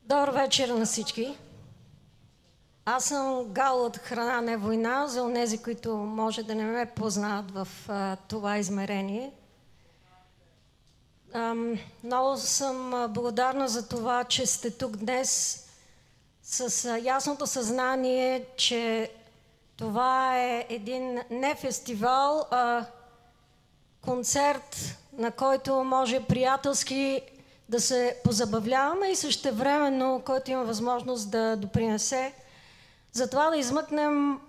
Добър вечер на всички. Аз съм Гал от Храна не война, за онези, които може да не ме познават в това измерение. Много съм благодарна за това, че сте тук днес с ясното съзнание, че това е един не фестивал, а концерт, на който може приятелски да се позабавляваме и същевременно, който има възможност да допринесе за това да измъкнем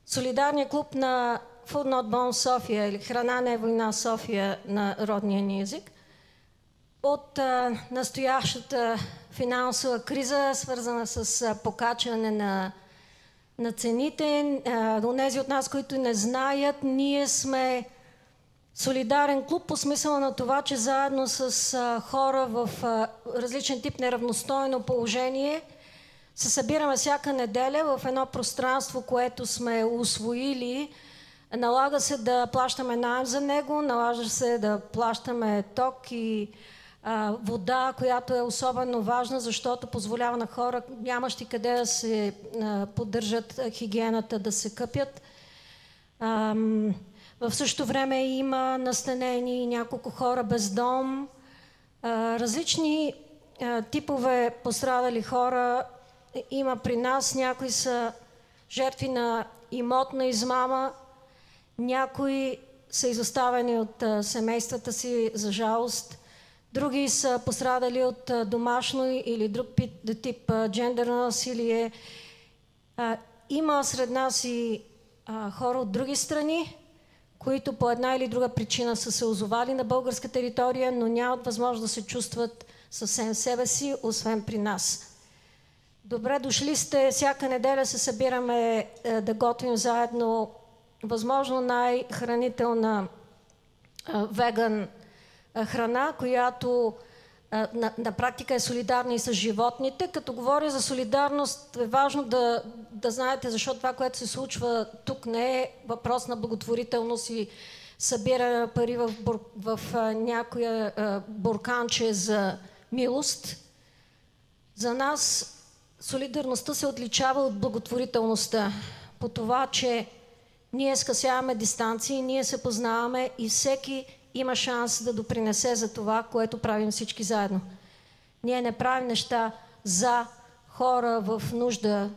солидарния клуб на Food Not Bone София или Храна не война София на родния ни език от настоящата финансова криза, свързана с покачване на цените. Онези от нас, които не знаят, ние сме солидарен клуб по смисъла на това, че заедно с хора в различен тип неравностойно положение се събираме всяка неделя в едно пространство, което сме усвоили. Налага се да плащаме наем за него, налага се да плащаме ток и вода, която е особено важна, защото позволява на хора, нямащи къде да се поддържат хигиената, да се къпят. В същото време има настанени няколко хора без дом, различни типове пострадали хора има при нас. Някои са жертви на имотна измама, някои са изоставени от семействата си, за жалост, други са пострадали от домашно или друг тип джендерно насилие. Има сред нас и хора от други страни, които по една или друга причина са се озовали на българска територия, но нямат възможност да се чувстват съвсем себе си, освен при нас. Добре дошли сте, всяка неделя се събираме да готвим заедно възможно най-хранителна веган храна, която на практика е солидарна и с животните. Като говоря за солидарност, е важно да знаете, защото това, което се случва тук, не е въпрос на благотворителност и събира пари в някоя бурканче за милост. За нас солидарността се отличава от благотворителността по това, че ние скъсяваме дистанции, ние се познаваме и всеки има шанс да допринесе за това, което правим всички заедно. Ние не правим неща за хора в нужда,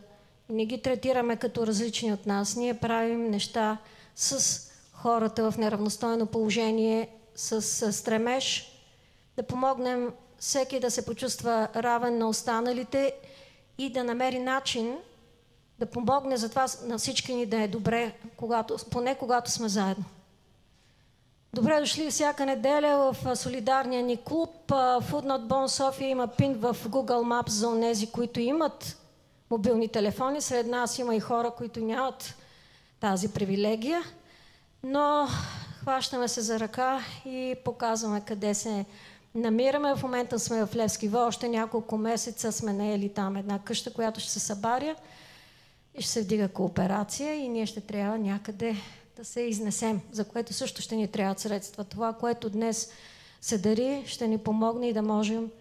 не ги третираме като различни от нас. Ние правим неща с хората в неравностойно положение, с стремеж да помогнем всеки да се почувства равен на останалите и да намери начин да помогне за това на всички ни да е добре, поне когато сме заедно. Добре дошли всяка неделя в солидарния ни клуб. Food Not Bone София има пин в Google Maps за онези, които имат мобилни телефони. Сред нас има и хора, които нямат тази привилегия, но хващаме се за ръка и показваме къде се намираме. В момента сме в Левски Вол, още няколко месеца сме наели там една къща, която ще се събаря и ще се вдига кооперация и ние ще трябва някъде да се изнесем, за което също ще ни трябват средства. Това, което днес се дари, ще ни помогне и да можем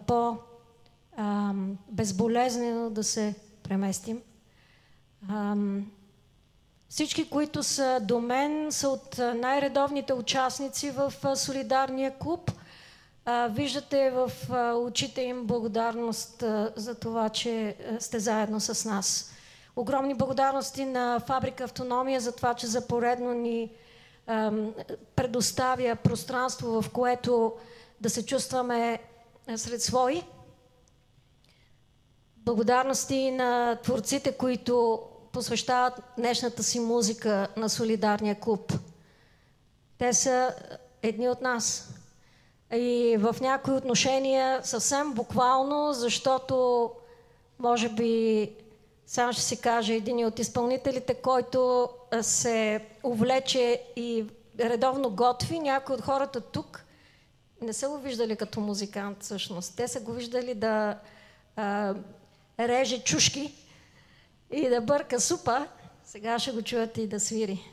по-безболезнено да се преместим. Всички, които са до мен, са от най-редовните участници в солидарния клуб. Виждате в очите им благодарност за това, че сте заедно с нас. Огромни благодарности на Фабрика Автономия за това, че за поредно ни предоставя пространство, в което да се чувстваме сред свои. Благодарности на творците, които посвещават днешната си музика на солидарния клуб. Те са едни от нас. И в някои отношения съвсем буквално, защото може би само ще си кажа един от изпълнителите, който се увлече и редовно готви. Някои от хората тук не са го виждали като музикант всъщност. Те са го виждали да реже чушки и да бърка супа. Сега ще го чуят и да свири.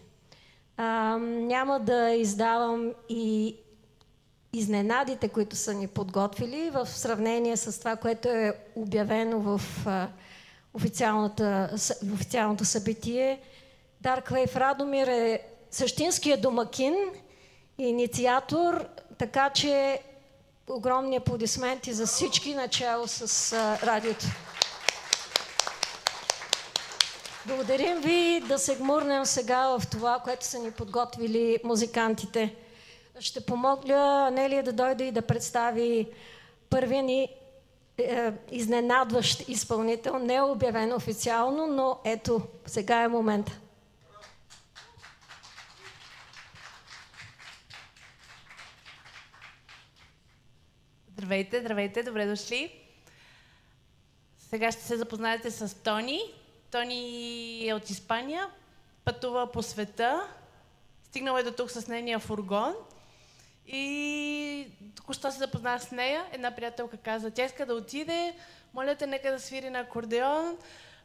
Няма да издавам и изненадите, които са ни подготвили в сравнение с това, което е обявено в официалното събитие. Dark Wave Радомир е същинския домакин и инициатор, така че огромни аплодисменти за всички, начало с радиото. Благодарим ви, да се гмурнем сега в това, което са ни подготвили музикантите. Ще помогля Анелия да дойде и да представи първия ни изненадващ изпълнител. Не е обявен официално, но ето, сега е момента. Здравейте, здравейте, добре дошли. Сега ще се запознаете с Тони. Тони е от Испания, пътува по света, стигнал е до тук с нейния фургон и току-що се запознах с нея. Една приятелка каза, тя иска да отиде, моля те, нека да свири на акордеон,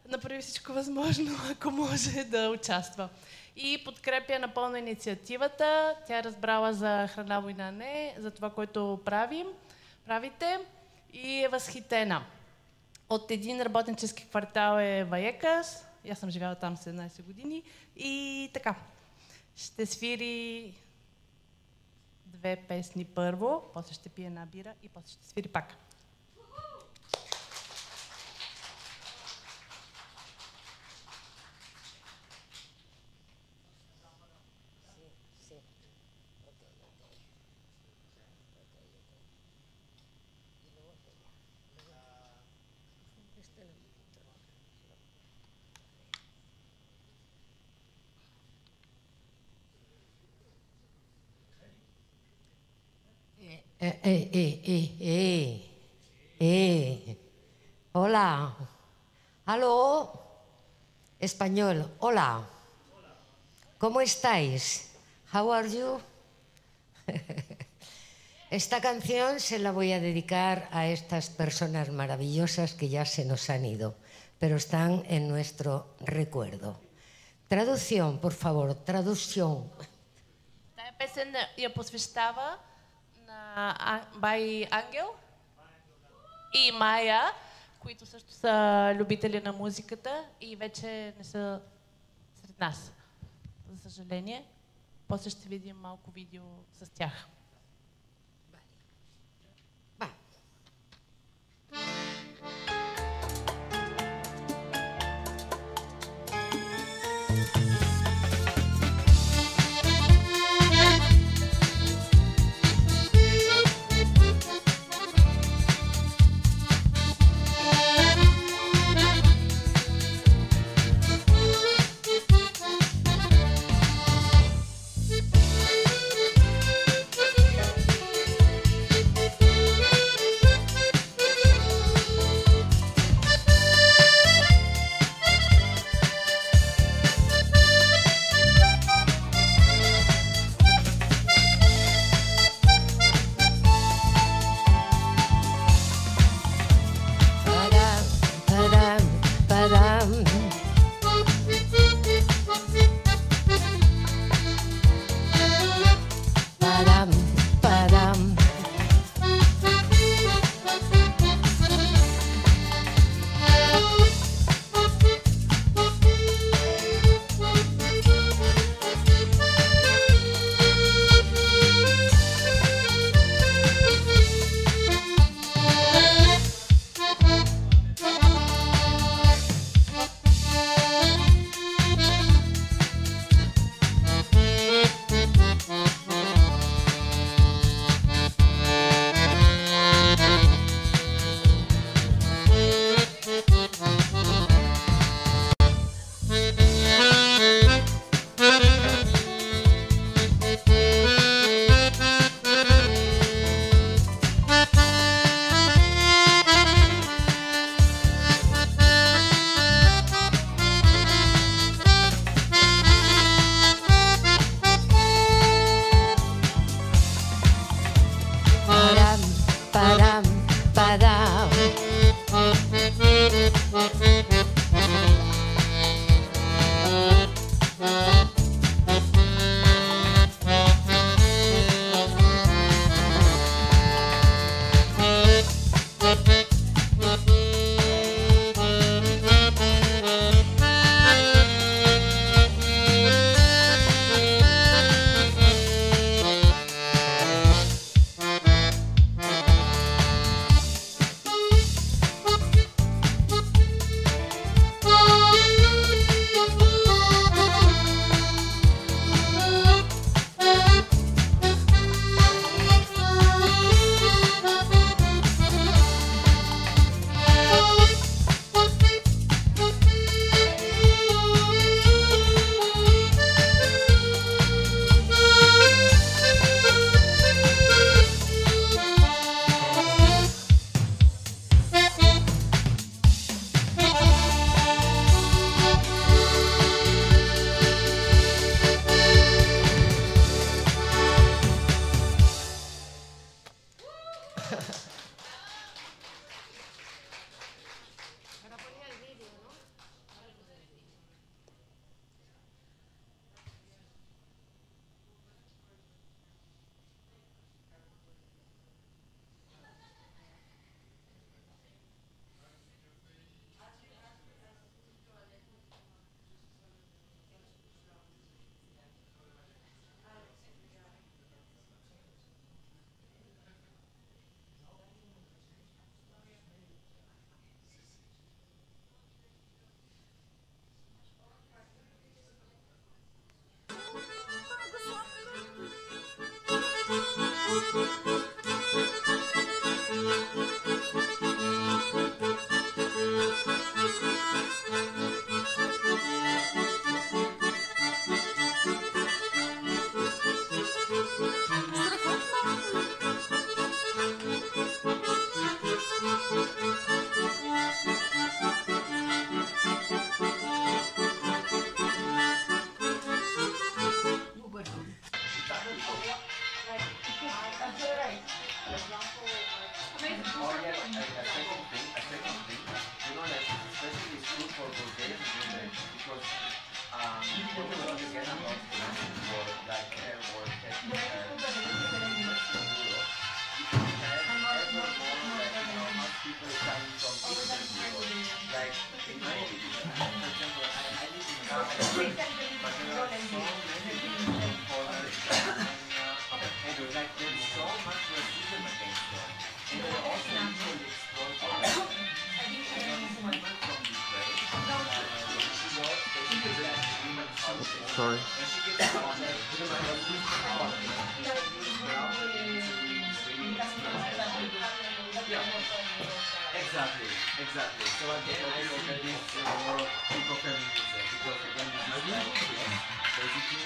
направи всичко възможно, ако може да участва. И подкрепя напълно инициативата. Тя е разбрала за Храна, война, не, за това, което правите и е възхитена. От един работнически квартал е Ваекас. Аз съм живяла там 17 години. И така, ще свири 2 песни първо, после ще пие една бира и после ще свири пак. Hola. Aló. Español. Hola. ¿Cómo estáis? How are you? Esta canción se la voy a dedicar a estas personas maravillosas que ya se nos han ido, pero están en nuestro recuerdo. Traducción, por favor, traducción. Тая песен я посвещава на Бай Ангел и Майя, които също са любители на музиката и вече не са сред нас. За съжаление, после ще видим малко видео с тях. you know, like especially it's good for Bulgarian women because when you get a lot of for like hair work technique Western Europe, you can have ever more like much people coming from Eastern Europe. Like in my region, for example, I live in Hungary, but there are so many people from Poland, Romania, and like there's so much racism against them. And they also usually exploit women. Sorry. Exactly. So again, I see that this more ecofeminism because again, this is basically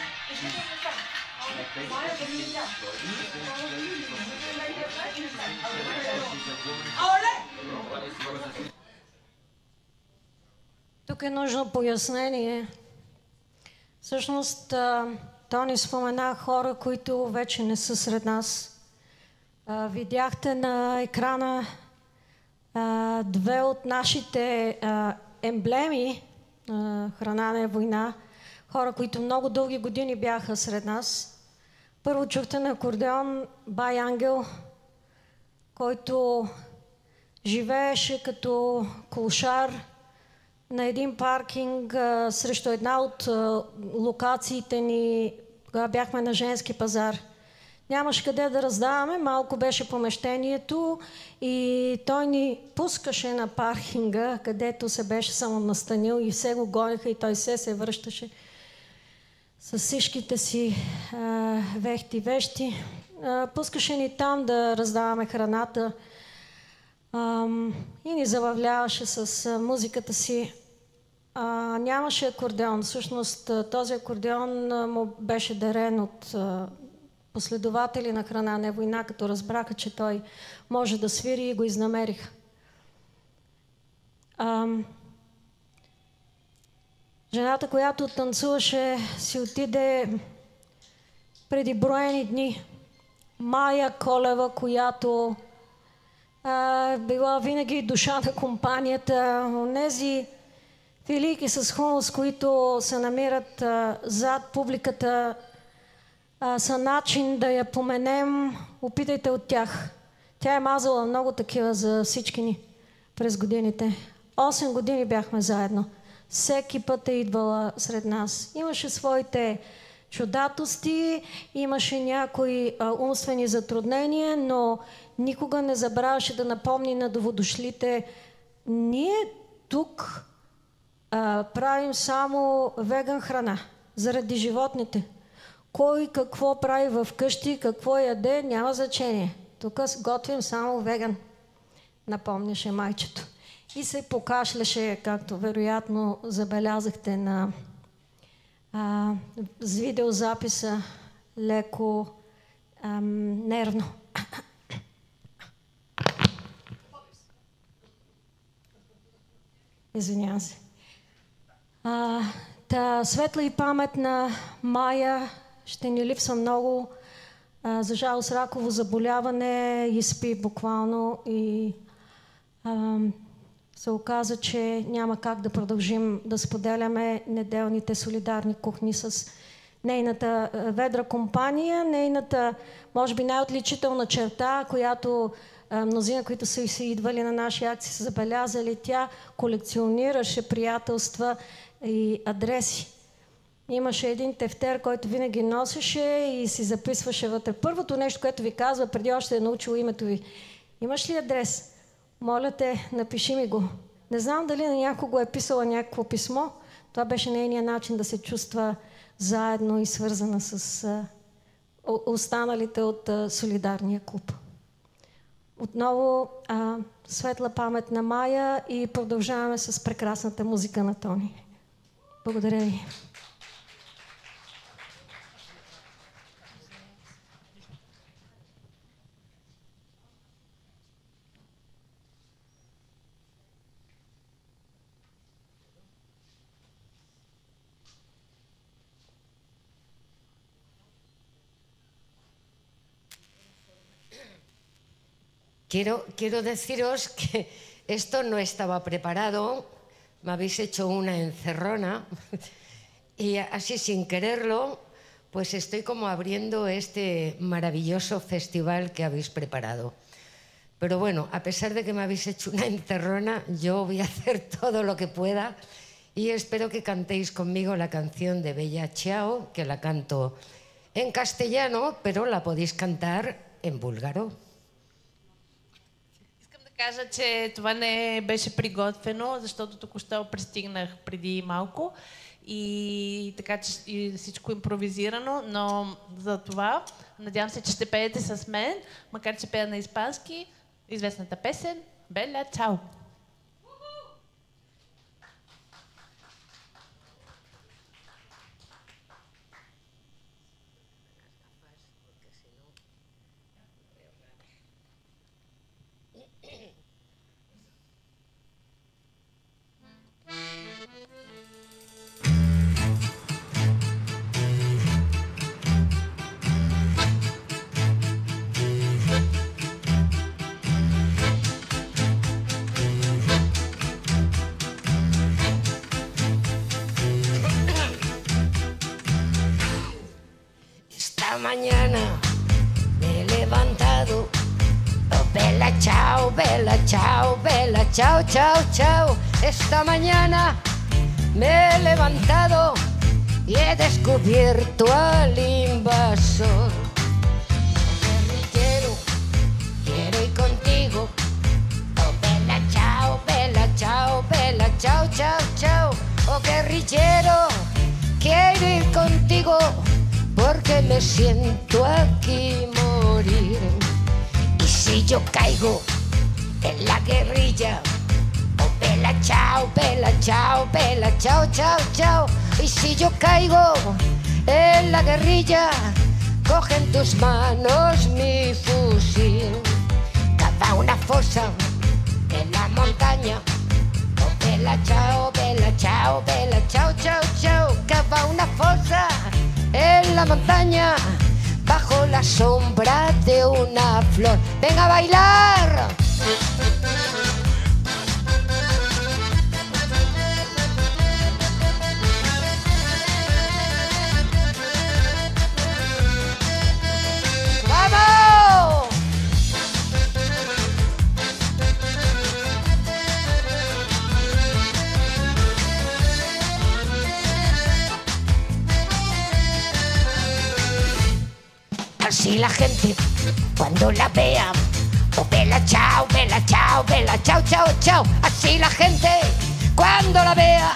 Тук е нужно пояснение. Всъщност, Тони спомена хора, които вече не са сред нас. Видяхте на екрана две от нашите емблеми Храна не е война. Хора, които много дълги години бяха сред нас. Първо чухте на акордеон Бай Ангел, който живееше като клошар на един паркинг срещу една от локациите ни, когато бяхме на женски пазар. Нямаше къде да раздаваме, малко беше помещението и той ни пускаше на паркинга, където се беше само настанил и все го гониха и той се връщаше с всичките си вехти вещи. Пускаше ни там да раздаваме храната и ни забавляваше с музиката си. Нямаше акордеон. Всъщност този акордеон му беше дарен от последователи на Храна не е война, като разбраха, че той може да свири и го изнамериха. Жената, която танцуваше, си отиде преди броени дни. Майя Колева, която била винаги душа на компанията. Онези филийки с хумус, които се намират зад публиката, са начин да я поменем. Опитайте от тях. Тя е мазала много такива за всички ни през годините. 8 години бяхме заедно. Всеки път е идвала сред нас. Имаше своите чудатости, имаше някои умствени затруднения, но никога не забравяше да напомни на новодошлите: ние тук правим само веган храна заради животните. Кой какво прави в къщи, какво яде, няма значение. Тук готвим само веган, напомняше майчето. И се покашляше, както вероятно забелязахте на с видеозаписа, леко нервно. Извинявам се. Светла и памет на Майя, ще ни липсва много. За жалост раково заболяване, изпи буквално и се оказа, че няма как да продължим да споделяме неделните солидарни кухни с нейната ведра компания, нейната, може би, най-отличителна черта, която мнозина, които са си идвали на наши акции, са забелязали. Тя колекционираше приятелства и адреси. Имаше един тефтер, който винаги носеше и си записваше вътре. Първото нещо, което ви казва, преди още е научил името ви: имаш ли адрес? Моля те, напиши ми го. Не знам дали на някого е писала някакво писмо. Това беше нейният начин да се чувства заедно и свързана с останалите от солидарния клуб. Отново светла памет на Майя и продължаваме с прекрасната музика на Тони. Благодаря ви. quiero deciros que esto no estaba preparado, me habéis hecho una encerrona y así sin quererlo, pues estoy como abriendo este maravilloso festival que habéis preparado. Pero bueno, a pesar de que me habéis hecho una encerrona, yo voy a hacer todo lo que pueda y espero que cantéis conmigo la canción de Bella Ciao, que la canto en castellano, pero la podéis cantar en бúлгаро. Искам да кажа, че това не беше приготвено, защото току-що пристигнах преди малко и така че и всичко импровизирано, но за това надявам се, че ще пеете с мен, макар че пея на испански, известната песен Bella Ciao. Esta mañana me he levantado, oh, Bella Ciao, Bella Ciao, Bella Ciao, Ciao, Ciao. Esta mañana me he levantado y he descubierto al invasor. Guerrillero, quiero ir contigo, oh, Bella Ciao, Bella Ciao, Bella Ciao, Ciao, Ciao. Oh, guerrillero, quiero ir contigo, porque me siento aquí morir. Y si yo caigo en la guerrilla, oh, Bella Ciao, Bella Ciao, Bella Ciao, Ciao, Ciao. Y si yo caigo en la guerrilla, coge en tus manos mi fusil. Cava una fosa en la montaña, oh, Bella Ciao, Bella Ciao, Bella Ciao, Ciao, Ciao. Cava una fosa en la montaña, bajo la sombra de una flor. ¡Venga a bailar! ¡Vamos! Así la gente cuando la vea, oh, Bella Ciao, Bella Ciao, Bella Ciao, Ciao, Ciao. Así la gente cuando la vea,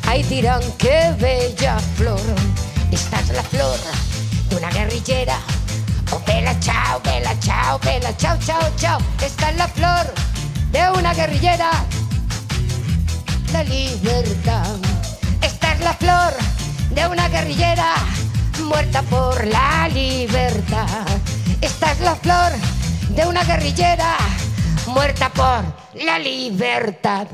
ahí dirán qué bella flor. Esta es la flor de una guerrillera, oh, Bella Ciao, Bella Ciao, Bella Ciao, Ciao, Ciao. Esta es la flor de una guerrillera, la libertad. Esta es la flor de una guerrillera, muerta por la libertad. Esta es la flor de una guerrillera, muerta por la libertad.